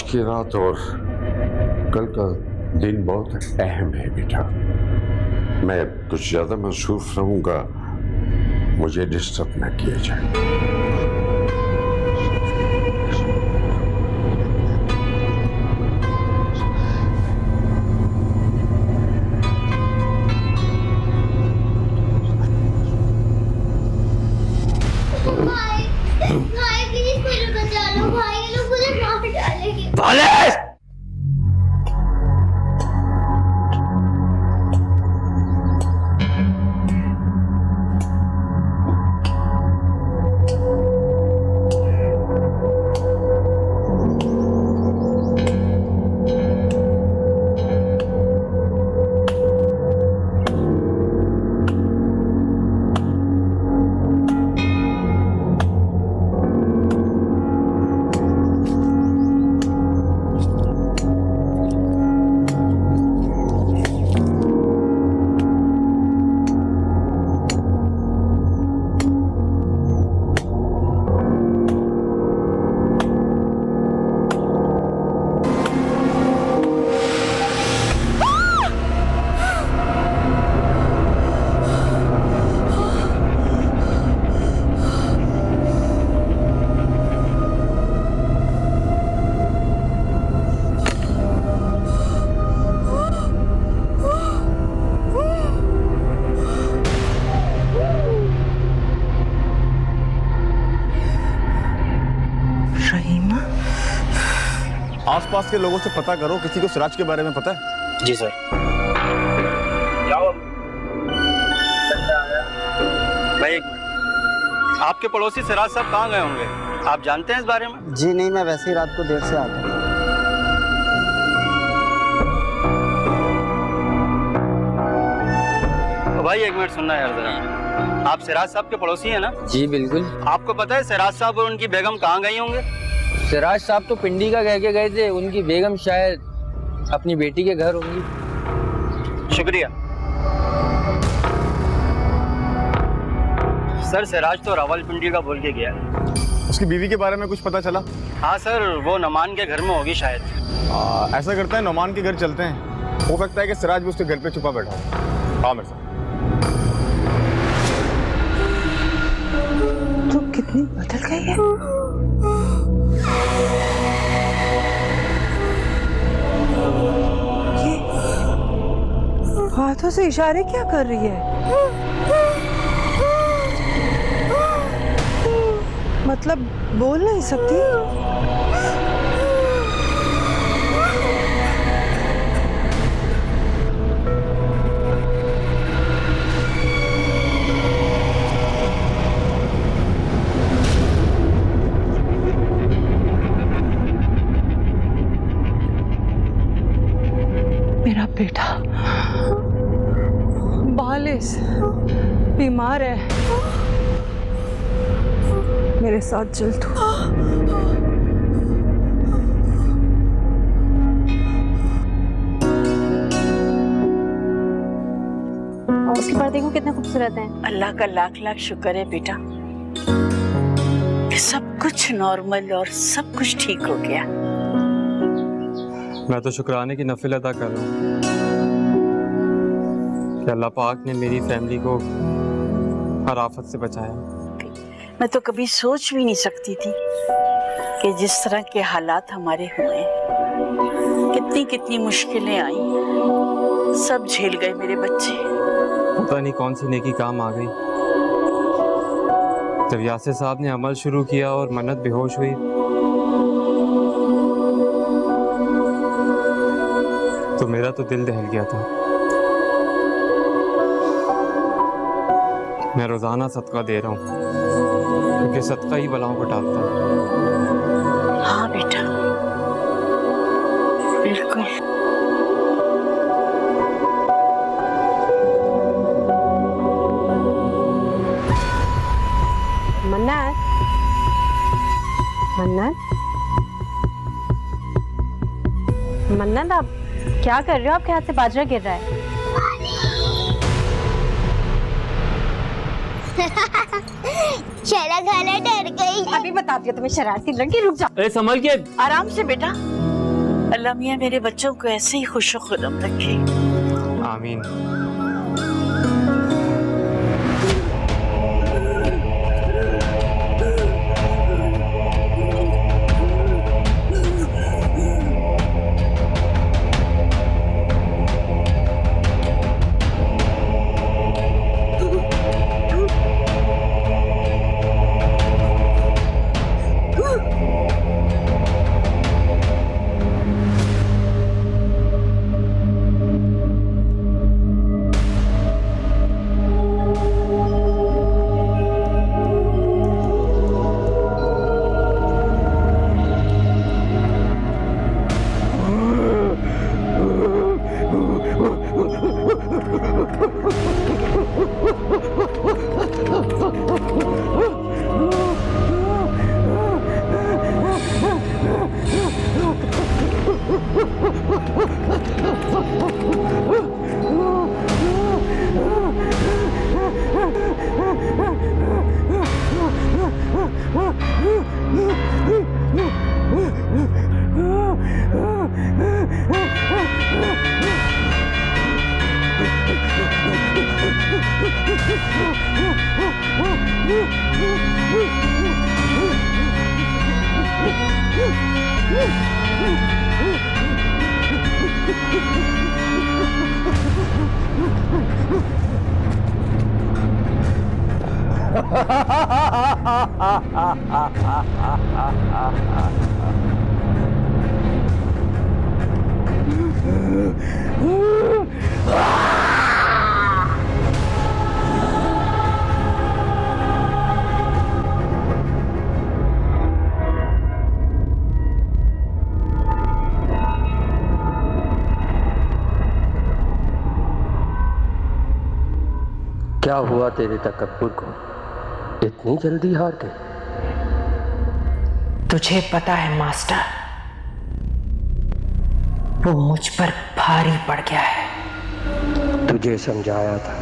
की रात और कल का दिन बहुत अहम है बेटा। मैं कुछ ज्यादा मसरूफ रहूंगा, मुझे डिस्टर्ब न किया जाए। भाई प्लीज मुझे बचा लो भाई, ये लोग मुझे मार डालेंगे। आसपास के लोगों से पता करो, किसी को सिराज के बारे में पता है? जी सर। भाई एक मिनट, आपके पड़ोसी सिराज साहब कहाँ गए होंगे? आप जानते हैं इस बारे में? जी नहीं, मैं वैसे ही रात को देर से आता हूँ। भाई एक मिनट सुनना यार जरा, आप सिराज साहब के पड़ोसी हैं ना? जी बिल्कुल। आपको पता है सिराज साहब और उनकी बेगम कहाँ गई होंगे? सिराज साहब तो पिंडी का कह के गए थे, उनकी बेगम शायद अपनी बेटी के घर होंगी। शुक्रिया सर। सिराज तो रावलपिंडी का बोल के गया। उसकी बीवी के बारे में कुछ पता चला? हाँ सर, वो नमान के घर में होगी शायद। ऐसा करते हैं, नोमान के घर चलते हैं, हो सकता है कि सिराज भी उसके घर पे छुपा बैठा हो। हाँ मेरे साथ। तो कितनी बदल गई है। ये हाथों से इशारे क्या कर रही है? मतलब बोल नहीं सकती? मेरा बेटा बालिश बीमार है, मेरे साथ चल तू। उसके पर देखो कितना खूबसूरत है। अल्लाह का लाख लाख शुक्र है बेटा, सब कुछ नॉर्मल और सब कुछ ठीक हो गया। मैं तो शुक्राने की नफिल अदा कर रहा हूँ कि अल्लाह पाक ने मेरी फैमिली को हर आफत से बचाया। मैं तो कभी सोच भी नहीं सकती थी कि जिस तरह के हालात हमारे हुए, कितनी कितनी मुश्किलें आई, सब झेल गए मेरे बच्चे। पता नहीं कौन सी नेकी काम आ गई। जब यासिर साहब ने अमल शुरू किया और मन्नत बेहोश हुई तो मेरा तो दिल दहल गया था। मैं रोजाना सदका दे रहा हूँ क्योंकि सदका ही बलाओं को टालता है। हाँ बेटा, बिल्कुल। मन्नत, मन्नत, मन्नत, आप क्या कर रहे हो? आपके हाथ से बाजरा गिर रहा है। शरा खाना डर गई। अभी बताती हूँ तुम्हें शरारती लड़की। रुक जाओ। संभल के। आराम से बेटा। मौला मियाँ मेरे बच्चों को ऐसे ही खुश खुर्रम रखे। आमीन। क्या हुआ तेरे तकब्बुर को? इतनी जल्दी हार गई? तुझे पता है मास्टर, वो मुझ पर भारी पड़ गया है। तुझे समझाया था,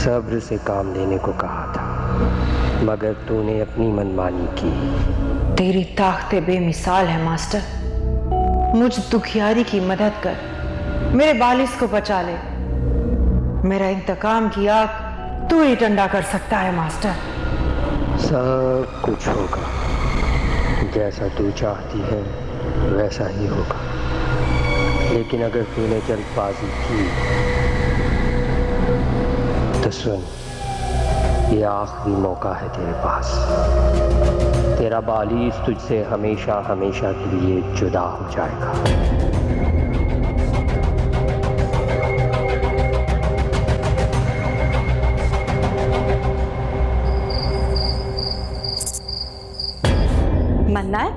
सब्र से काम लेने को कहा था, मगर तूने अपनी मनमानी की। तेरी ताकत बेमिसाल है मास्टर। मुझ दुखियारी की मदद कर, मेरे बालिस को बचा ले। मेरा इंतकाम की आग तू ही ठंडा कर सकता है मास्टर। सब कुछ होगा, जैसा तू चाहती है वैसा ही होगा। लेकिन अगर तूने जल्दबाजी की तो सुन, ये आखिरी मौका है तेरे पास। तेरा बालिस तुझसे हमेशा हमेशा के लिए जुदा हो जाएगा। मन्नत,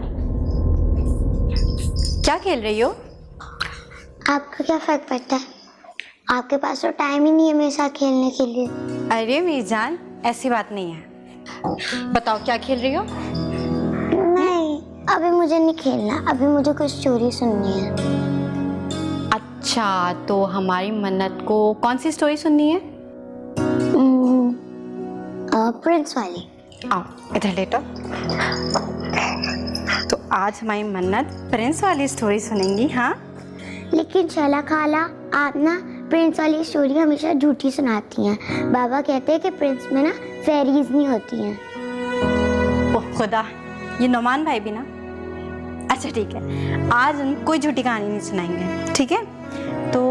क्या खेल रही हो? आपका क्या फर्क पड़ता है? आपके पास तो टाइम ही नहीं है मेरे साथ खेलने के लिए। अरे मेरी जान, ऐसी बात नहीं है। बताओ क्या खेल रही हो? नहीं, अभी मुझे नहीं खेलना, अभी मुझे कुछ स्टोरी सुननी है। अच्छा, तो हमारी मन्नत को कौन सी स्टोरी सुननी है? प्रिंस वाली। आओ इधर लेटो। तो आज हमारी मन्नत प्रिंस वाली स्टोरी सुनेंगी। हाँ, लेकिन शैला खाला, आप ना प्रिंस वाली स्टोरी हमेशा झूठी सुनाती हैं। बाबा कहते हैं कि प्रिंस में ना फेरीज नहीं होती हैं। ओह खुदा, ये नोमान भाई भी ना। अच्छा ठीक है, आज हम कोई झूठी कहानी नहीं सुनाएंगे, ठीक है? तो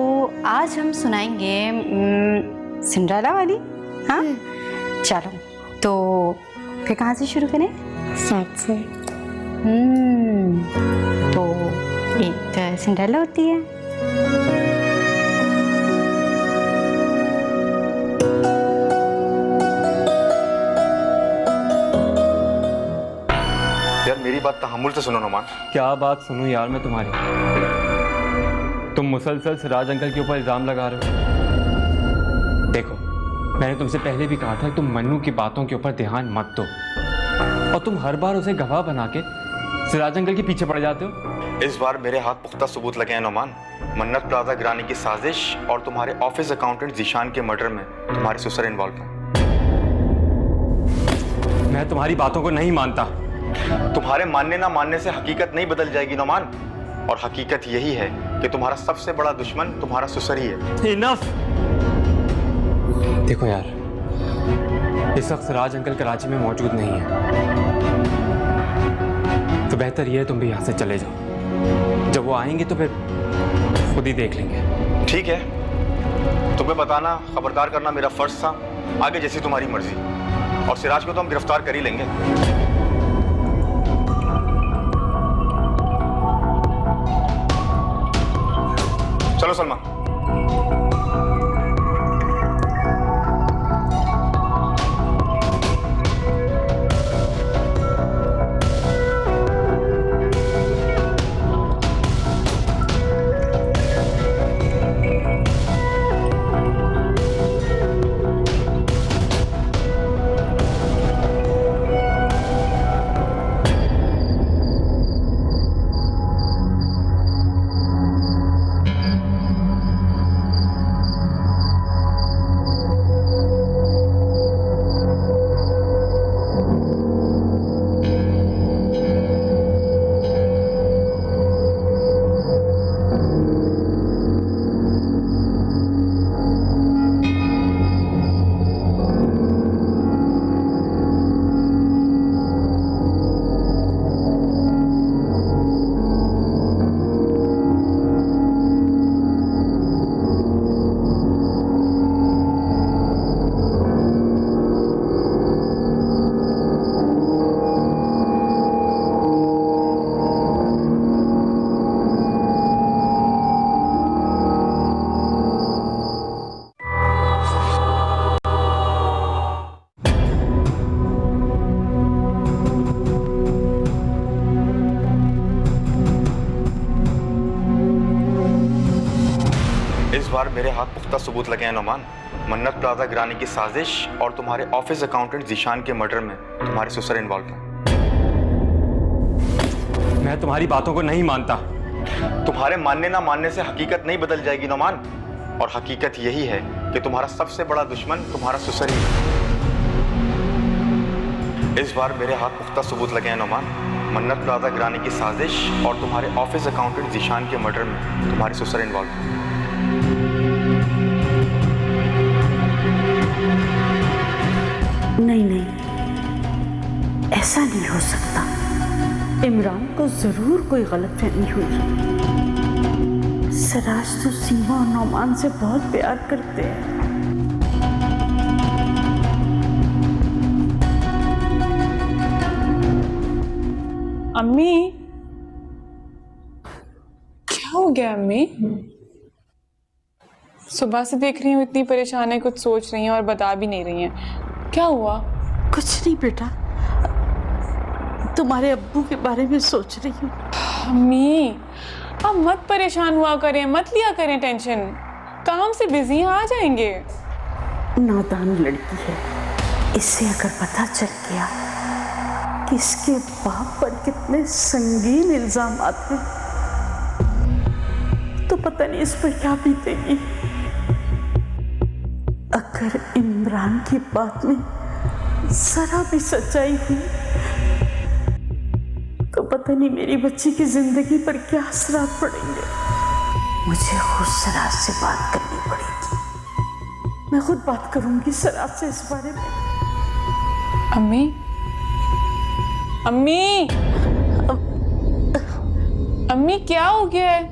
आज हम सुनाएंगे सिंड्रेला वाली। हाँ चलो, तो फिर कहाँ से शुरू करें? सेट से। तो एक सिंड्रेला होती है। यार मेरी बात तहम्मुल से सुनो नोमान। क्या बात सुनूं यार मैं तुम्हारी? तुम मुसलसल सिराज अंकल के ऊपर इल्जाम लगा रहे हो। देखो, मैंने तुमसे पहले भी कहा था कि तुम मन्नू की बातों के ऊपर ध्यान मत दो, और तुम हर बार उसे गवाह बना के सिराज अंकल के पीछे पड़ जाते हो। इस बार मेरे हाथ पुख्ता सबूत लगे हैं नोमान। मन्नत प्लाजा गिराने की साजिश और तुम्हारे ऑफिस अकाउंटेंट जीशान के मर्डर में तुम्हारे ससुर इन्वॉल्व हैं। मैं तुम्हारी बातों को नहीं मानता। तुम्हारे मानने ना मानने से हकीकत नहीं बदल जाएगी नोमान। और हकीकत यही है कि तुम्हारा सबसे बड़ा दुश्मन तुम्हारा ससुर ही है। इनफ। देखो यार, इस वक्त राज अंकल कराची में मौजूद नहीं है, तो बेहतर ये है तुम भी यहाँ से चले जाओ। जब वो आएंगे तो फिर खुद ही देख लेंगे। ठीक है, तुम्हें बताना, खबरदार करना मेरा फर्ज था। आगे जैसी तुम्हारी मर्जी। और सिराज को तो हम गिरफ्तार कर ही लेंगे। चलो सलमा। बार मेरे हाथ पुख्ता सबूत लगे हैं नोमान। मन्नत प्लाजा गिराने की साजिश और तुम्हारे ऑफिस अकाउंटेंट जीशान के मर्डर में तुम्हारे ससुर इन्वॉल्व हैं। मैं तुम्हारी बातों को नहीं मानता। तुम्हारे मानने ना मानने से हकीकत नहीं बदल जाएगी नोमान। और हकीकत यही है कि तुम्हारा सबसे बड़ा दुश्मन तुम्हारा ससुर ही है। इस बार मेरे हाथ पुख्ता सबूत लगे हैं नोमान। मन्नत प्लाजा गिराने की साजिश और तुम्हारे ऑफिस अकाउंटेंट जीशान के मर्डर में तुम्हारे ससुर इन्वॉल्व हैं। नहीं नहीं, ऐसा नहीं हो सकता। इमरान को जरूर कोई गलतफहमी हुई। सिराज तो सीमा और नौमान से बहुत प्यार करते हैं। अम्मी, क्या हो गया अम्मी? सुबह से देख रही हूँ इतनी परेशान है, कुछ सोच रही हैं और बता भी नहीं रही हैं। क्या हुआ? कुछ नहीं बेटा, तुम्हारे अब्बू के बारे में सोच रही हूँ। अम्मी, आप मत परेशान हुआ करें, मत लिया करें टेंशन। काम से बिजी हैं, आ जाएंगे। नादान लड़की है, इससे अगर पता चल गया कि इसके बाप पर कितने संगीन इल्जाम आते हैं तो पता नहीं इस पर क्या बीतेगी। अगर इमरान की बात में जरा भी सच्चाई हुई तो पता नहीं मेरी बच्ची की जिंदगी पर क्या असरात पड़ेंगे। मुझे खुद सिराज से बात करनी पड़ेगी। मैं खुद बात करूंगी सिराज से इस बारे में। अम्मी, अम्मी, अम्मी क्या हो गया है?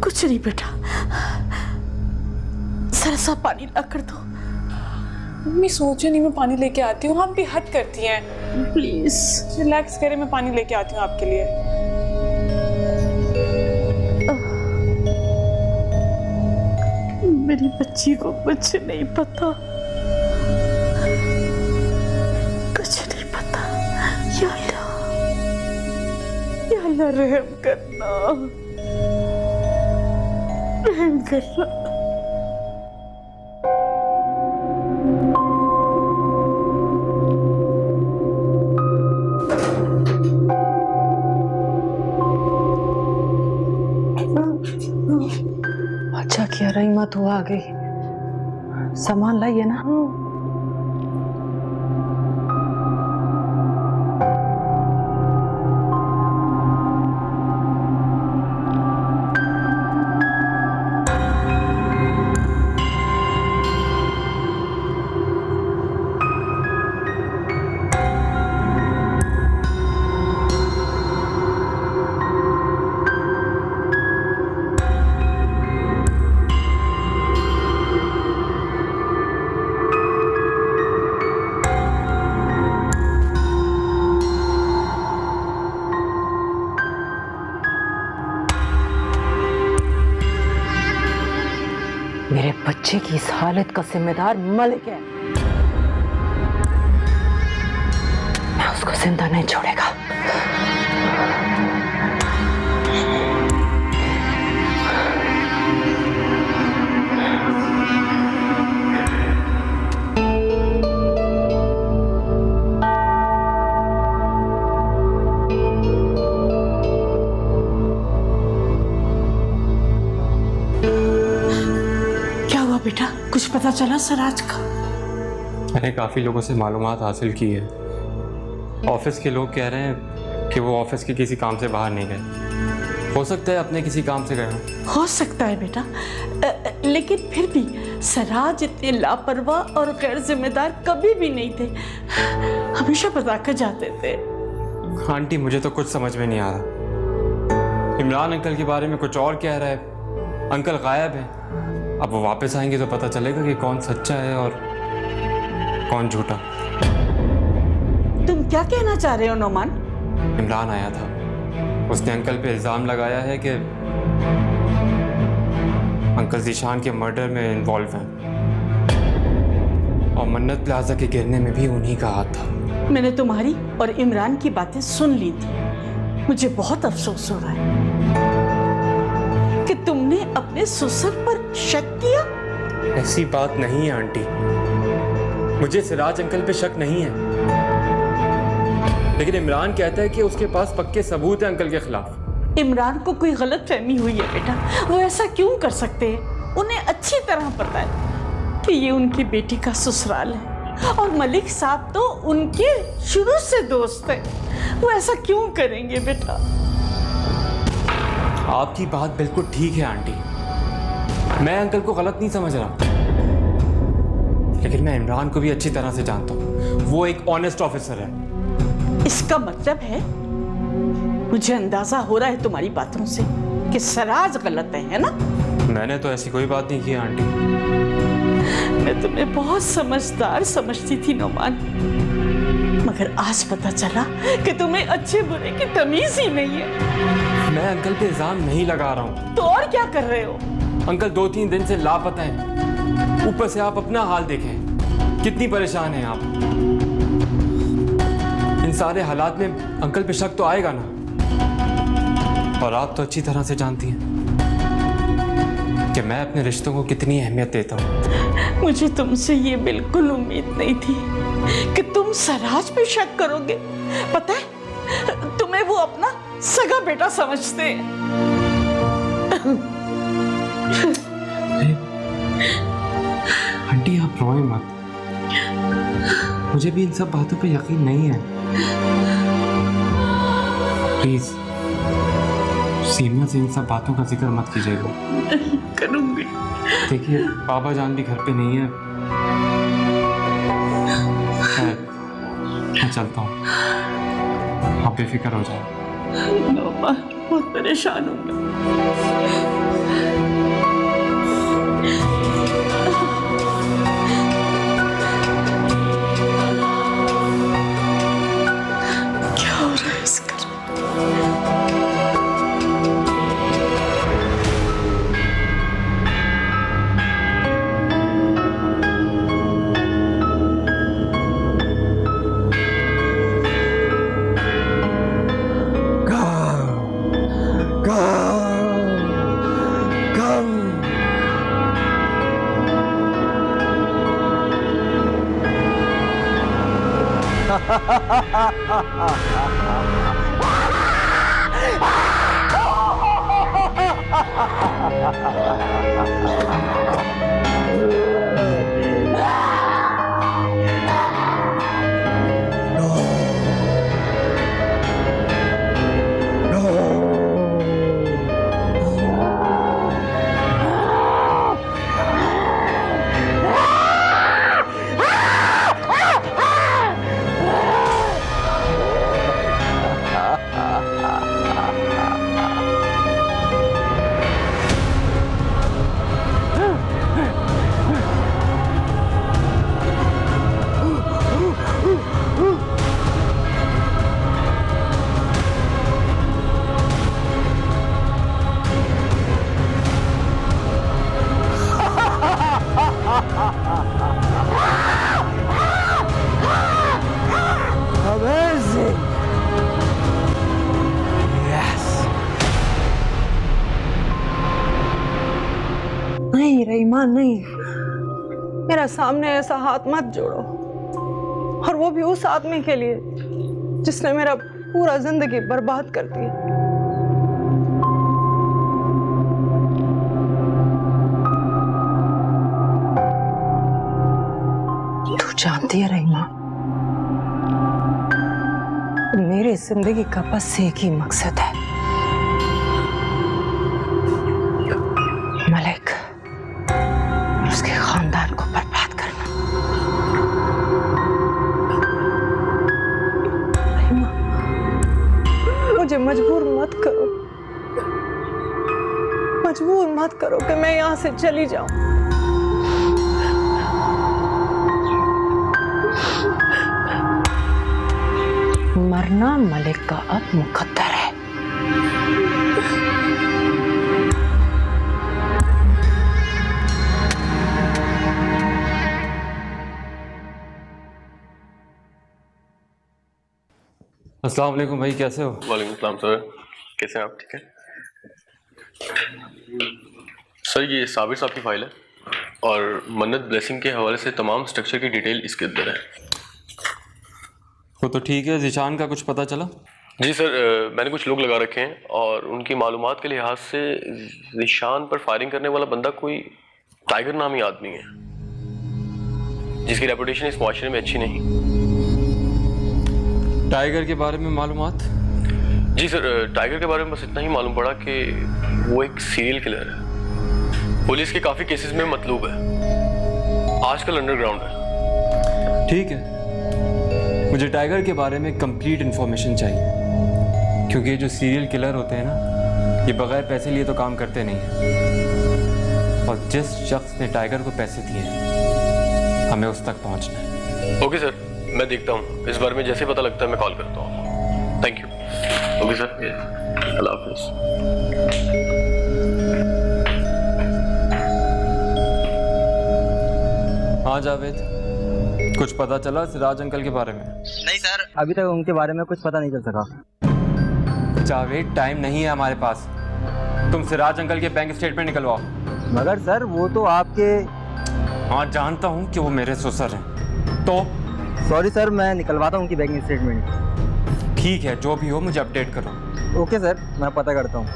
कुछ नहीं बेटा, जरा सा पानी ला कर दो। मम्मी सोचो नहीं, मैं पानी लेके आती हूँ। आप भी हद करती हैं। प्लीज रिलैक्स करें, मैं पानी लेके आती हूँ आपके लिए। मेरी बच्ची को कुछ नहीं पता, कुछ नहीं पता। या अल्लाह रहम करना, रहम करना। अच्छा किया रहीमा तो आ गई। सामान लाइए ना। मेरे बच्चे की इस हालत का जिम्मेदार मलिक है। मैं उसको जिंदा नहीं छोड़ेगा। बेटा, कुछ पता चला सराज का? मैंने काफ़ी लोगों से मालूमात हासिल की है। ऑफिस के लोग कह रहे हैं कि वो ऑफिस के किसी काम से बाहर नहीं गए। हो सकता है अपने किसी काम से गए हो सकता है बेटा, लेकिन फिर भी सराज इतने लापरवाह और गैर जिम्मेदार कभी भी नहीं थे। हमेशा बता कर जाते थे। आंटी, मुझे तो कुछ समझ में नहीं आ रहा। इमरान अंकल के बारे में कुछ और कह रहा है, अंकल गायब है। अब वो वापस आएंगे तो पता चलेगा कि कौन सच्चा है और कौन झूठा। तुम क्या कहना चाह रहे हो नोमान? इमरान आया था, उसने अंकल पे इल्जाम लगाया है कि अंकल जीशान के मर्डर में इन्वॉल्व हैं और मन्नत प्लाजा के गिरने में भी उन्हीं का हाथ था। मैंने तुम्हारी और इमरान की बातें सुन ली थी। मुझे बहुत अफसोस हो रहा है कि तुमने अपने ससुर पर शक किया। ऐसी बात नहीं है आंटी, मुझे सिराज अंकल पे शक नहीं है, लेकिन इमरान कहता है कि उसके पास पक्के सबूत हैं अंकल के खिलाफ। इमरान को कोई गलत फहमी हुई है बेटा, वो ऐसा क्यों कर सकते हैं? उन्हें अच्छी तरह पता है कि ये उनकी बेटी का ससुराल है और मलिक साहब तो उनके शुरू से दोस्त है। वो ऐसा क्यों करेंगे बेटा? आपकी बात बिल्कुल ठीक है आंटी, मैं अंकल को गलत नहीं समझ रहा, लेकिन मैं इमरान को भी अच्छी तरह से जानता हूँ। वो एक ऑनेस्ट ऑफिसर है। इसका मतलब है, मुझे अंदाजा हो रहा है तुम्हारी बातों से कि सराज गलत है ना? मैंने तो ऐसी कोई बात नहीं की आंटी। मैं तुम्हें बहुत समझदार समझती थी नोमान, मगर आज पता चला कि तुम्हें अच्छे बुरे की तमीज ही नहीं है। मैं अंकल पे इल्जाम नहीं लगा रहा हूँ। तो और क्या कर रहे हो? अंकल 2-3 दिन से लापता हैं। ऊपर से आप अपना हाल देखें, कितनी परेशान हैं आप। इन सारे हालात में अंकल पे शक तो आएगा ना, और आप तो अच्छी तरह से जानती हैं कि मैं अपने रिश्तों को कितनी अहमियत देता हूँ। मुझे तुमसे ये बिल्कुल उम्मीद नहीं थी कि तुम सराज पे शक करोगे। पता है, तुम्हें वो अपना सगा बेटा समझते हैं। आंटी, आप रोएं मत, मुझे भी इन सब बातों पे यकीन नहीं है। प्लीज सीमा से इन सब बातों का जिक्र मत कीजिएगा। नहीं करूंगी। देखिए, बाबा जान भी घर पे नहीं है। मैं चलता हूँ, आप बेफिक्र हो जाए। बहुत परेशान हूँ मैं। क्या हो रहा है इसका? नहीं रहीमा नहीं, मेरा सामने ऐसा हाथ मत जोड़ो, और वो भी उस आदमी के लिए जिसने मेरा पूरा जिंदगी बर्बाद कर दी। तू जानती है रहीमा, मेरी जिंदगी का बस एक ही मकसद है, मलिक और उसके खानदान को बर्बाद करना। रहीमा, मुझे मजबूर मत करो, मजबूर मत करो कि मैं यहाँ से चली जाऊं। मरना मलिक का अब मुकद्दर है। अस्सलाम वालेकुम भाई, कैसे हो? वालेकुम सलाम सर, कैसे हैं आप? ठीक है सर, ये साबिर साहब की फाइल है और मन्नत ब्लेसिंग के हवाले से तमाम स्ट्रक्चर की डिटेल इसके अंदर है। वो तो ठीक है, ज़ीशान का कुछ पता चला? जी सर, मैंने कुछ लोग लगा रखे हैं और उनकी मालूमात के लिहाज से ज़ीशान पर फायरिंग करने वाला बंदा कोई टाइगर नामी आदमी है, जिसकी रेपुटेशन इस माशरे में अच्छी नहीं। टाइगर के बारे में मालूमात? जी सर, टाइगर के बारे में बस इतना ही मालूम पड़ा कि वो एक सीरियल किलर है, पुलिस के काफ़ी केसेस में मतलूब है, आजकल अंडरग्राउंड है। ठीक है, मुझे टाइगर के बारे में कंप्लीट इन्फॉर्मेशन चाहिए, क्योंकि ये जो सीरियल किलर होते हैं ना, ये बगैर पैसे लिए तो काम करते नहीं हैं, और जिस शख्स ने टाइगर को पैसे दिए हैं हमें उस तक पहुंचना है। ओके सर, मैं देखता हूँ, इस बारे में जैसे पता लगता है मैं कॉल करता हूँ। Thank you. ओके सर, अल्लाह हाफिज़। हाँ जावेद, कुछ पता चला सिराज अंकल के बारे में? नहीं सर, अभी तक उनके बारे में कुछ पता नहीं चल सका। जावेद, टाइम नहीं है हमारे पास, तुम सिराज अंकल के बैंक स्टेटमेंट निकलवाओ। मगर सर वो तो आपके... हाँ जानता हूँ कि वो मेरे ससुर हैं, तो सॉरी सर, मैं निकलवाता हूँ उनकी बैंक स्टेटमेंट। ठीक है, जो भी हो मुझे अपडेट करो। ओके सर, मैं पता करता हूँ।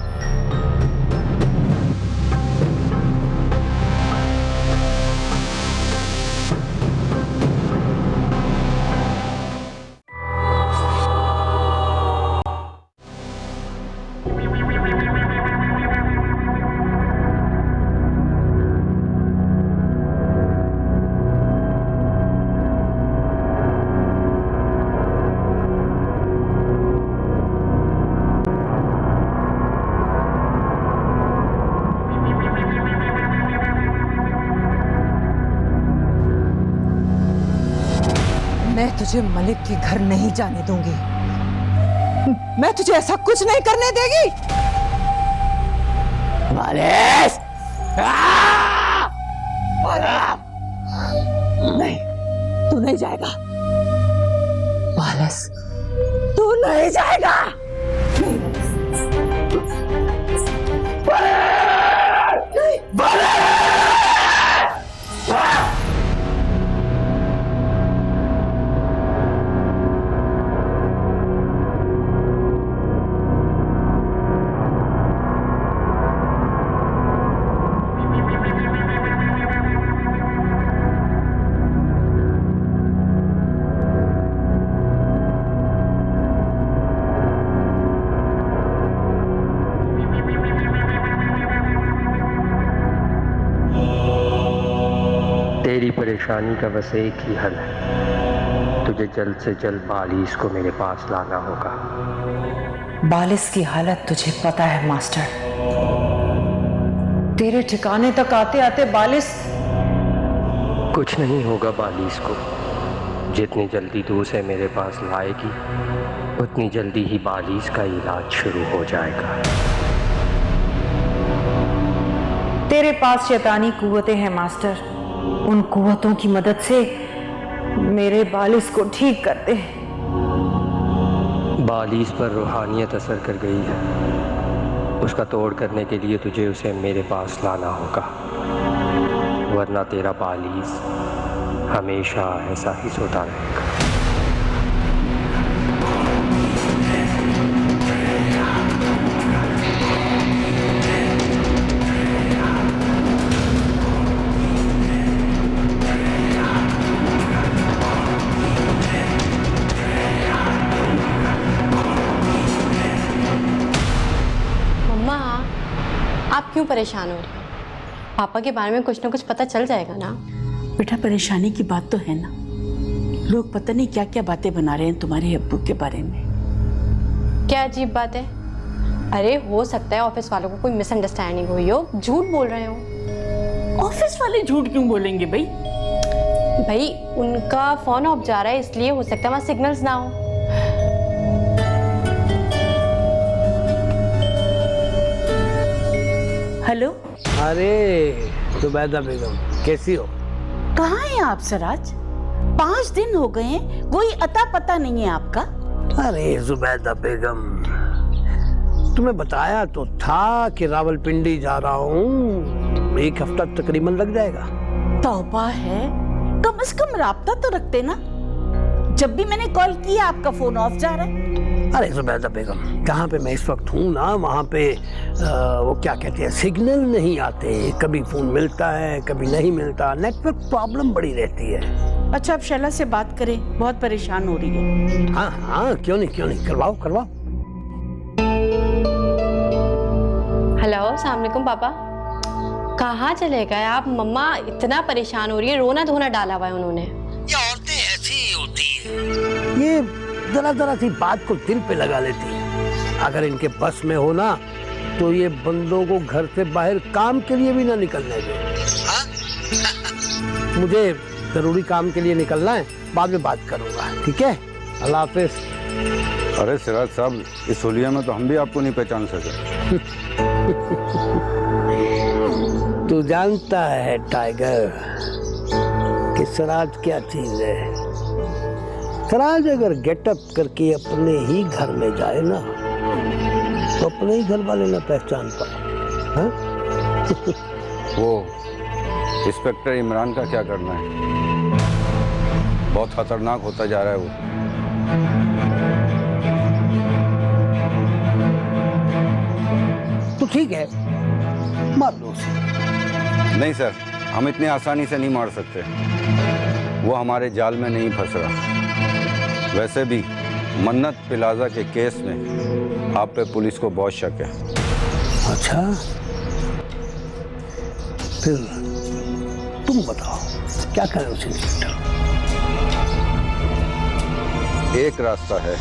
मैं तुझे मलिक के घर नहीं जाने दूंगी, मैं तुझे ऐसा कुछ नहीं करने देगी। मालिस! नहीं, तू नहीं जाएगा। मालिस, तू नहीं जाएगा। तेरी परेशानी का बस एक ही हल है, तुझे जल्द से जल्द बालिस को मेरे पास लाना होगा। बालिस की हालत तुझे पता है मास्टर, तेरे ठिकाने तक आते आते बालिस... कुछ नहीं होगा बालिस को, जितनी जल्दी तू उसे मेरे पास लाएगी उतनी जल्दी ही बालिस का इलाज शुरू हो जाएगा। तेरे पास शैतानी कुव्वतें हैं मास्टर, उन कुव्वतों की मदद से मेरे बालिस को ठीक कर दे। बालिस पर रूहानियत असर कर गई है, उसका तोड़ करने के लिए तुझे उसे मेरे पास लाना होगा। वरना तेरा बालिश हमेशा ऐसा ही सोता रहेगा। आप क्यों परेशान हो रहे हो? पापा के बारे में कुछ ना कुछ पता चल जाएगा ना। बेटा परेशानी की बात तो है ना, लोग पता नहीं क्या क्या बातें बना रहे हैं तुम्हारे अब्बू के बारे में। क्या अजीब बात है? अरे हो सकता है ऑफिस वालों को कोई मिसअंडरस्टैंडिंग हुई हो, झूठ बोल रहे हो। ऑफिस वाले झूठ क्यों बोलेंगे भाई? भाई उनका फोन ऑफ जा रहा है, इसलिए हो सकता है वहाँ सिग्नल्स ना हो। हेलो। अरे जुबैदा बेगम कैसी हो? कहाँ हैं आप सिराज? 5 दिन हो गए हैं, कोई अता पता नहीं है आपका। अरे जुबैदा बेगम, तुम्हें बताया तो था कि रावलपिंडी जा रहा हूँ, 1 हफ्ता तकरीबन लग जाएगा। तौबा है, कम से कम राब्ता तो रखते ना। जब भी मैंने कॉल किया आपका फोन ऑफ जा रहा है। अरे जुबैदा बेगम, जहाँ पे मैं इस वक्त हूँ ना, वहाँ पे वो क्या कहते हैं, सिग्नल नहीं आते, कभी फोन मिलता है कभी नहीं मिलता, नेटवर्क प्रॉब्लम बड़ी रहती है। अच्छा, आप शैला से बात करें, बहुत परेशान हो रही है। हाँ हाँ, क्यों नहीं, करवाओ। हेलो, अस्सलाम वालेकुम पापा। कहाँ चले गए आप? मम्मा इतना परेशान हो रही है, रोना धोना डाला हुआ है उन्होंने। ये औरतें ऐसी ही होती हैं, ये जरा सी बात को दिल पे लगा लेती है। अगर इनके बस में हो ना तो ये बंदों को घर से बाहर काम के लिए भी ना निकलने दे। मुझे जरूरी काम के लिए निकलना है, बाद में बात करूंगा, ठीक है? अल्लाह हाफिज। अरे सिराज साहब, इस होलिया में तो हम भी आपको नहीं पहचान सके। तू जानता है टाइगर कि सिराज क्या चीज है। सिराज अगर गेटअप करके अपने ही घर में जाए ना तो अपने ही घर वाले ना पहचान पाए। वो इंस्पेक्टर इमरान का क्या करना है? बहुत खतरनाक होता जा रहा है वो। तो ठीक है, मार दो उसे। नहीं सर, हम इतनी आसानी से नहीं मार सकते, वो हमारे जाल में नहीं फंस रहा। वैसे भी मन्नत प्लाजा के केस में आप पे पुलिस को बहुत शक है। अच्छा, फिर तुम बताओ क्या करें उसे इंस्पेक्टर? एक रास्ता है,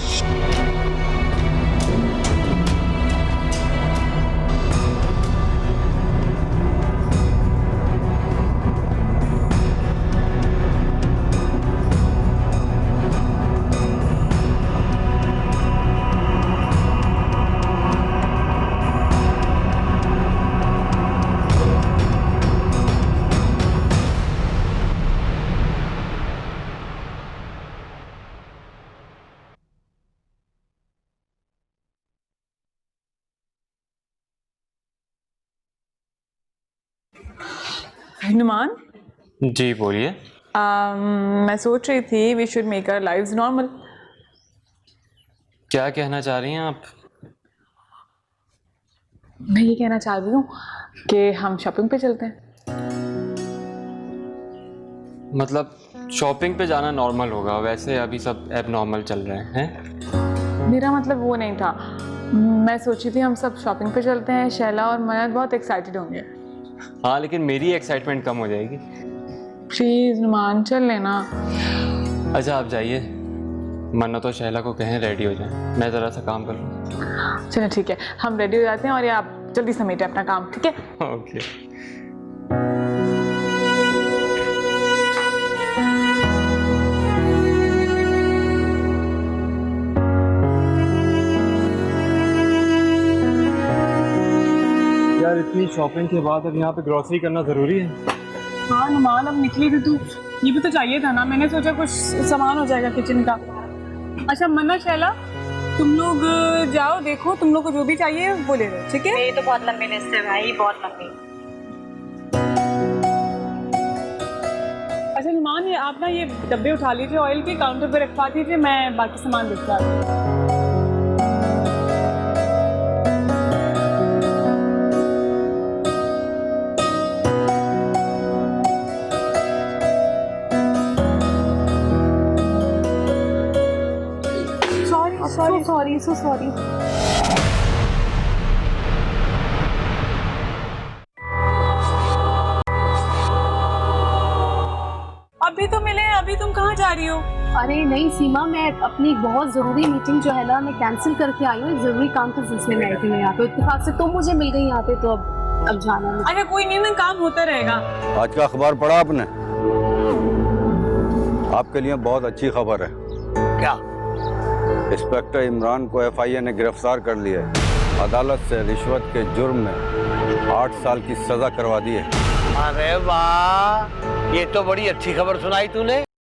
नुमान। जी बोलिए। मैं सोच रही थी we should make our lives normal. क्या कहना चाह रही हैं आप? मैं ये कहना चाह रही हूँ कि हम शॉपिंग पे चलते हैं। मतलब शॉपिंग पे जाना नॉर्मल होगा, वैसे अभी सब एबनॉर्मल चल रहे हैं। मेरा मतलब वो नहीं था, मैं सोची थी हम सब शॉपिंग पे चलते हैं, शैला और मन्नत बहुत एक्साइटेड होंगे। हाँ, लेकिन मेरी एक्साइटमेंट कम हो जाएगी। प्लीज नुमान, चल लेना। अच्छा आप जाइए, मन्नत और शैला को कहें रेडी हो जाएं, मैं ज़रा सा काम कर लूँ। चलो ठीक है, हम रेडी हो जाते हैं और ये आप जल्दी समेटें अपना काम, ठीक है? ओके। यार इतनी शॉपिंग के बाद अब यहाँ पे ग्रोसरी करना ज़रूरी है। हाँ नुमान, अब निकली थी तू, ये भी तो चाहिए था ना। मैंने सोचा कुछ सामान हो जाएगा किचन का। अच्छा मन्ना, शैला, तुम लोग जाओ, देखो तुम लोग को जो भी चाहिए वो ले लो, ठीक है? ये तो बहुत लंबी लिस्ट है भाई, बहुत लंबी। सामान है, आप ना ये डब्बे उठा लीजिए ऑयल के, काउंटर पे रखवा दीजिए, मैं बाकी सामान भिजवा दूँ। Sorry so sorry. अभी तो मिले, अभी तुम कहाँ जा रही हो? अरे नहीं सीमा, मैं अपनी एक बहुत ज़रूरी मीटिंग जो है ना मैं कैंसिल करके आई हूँ। एक ज़रूरी काम के सिलसिले में आई थी मैं यहाँ पे, इत्तेफाक से तुम मुझे मिल गई यहाँ पे, तो अब जाना है। अरे कोई नहीं ना, काम होता रहेगा। आज का अखबार पढ़ा आपने? आपके लिए बहुत अच्छी खबर है। क्या? इंस्पेक्टर इमरान को एफआईए ने गिरफ्तार कर लिया है। अदालत से रिश्वत के जुर्म में 8 साल की सजा करवा दी है। अरे वाह, ये तो बड़ी अच्छी खबर सुनाई तूने।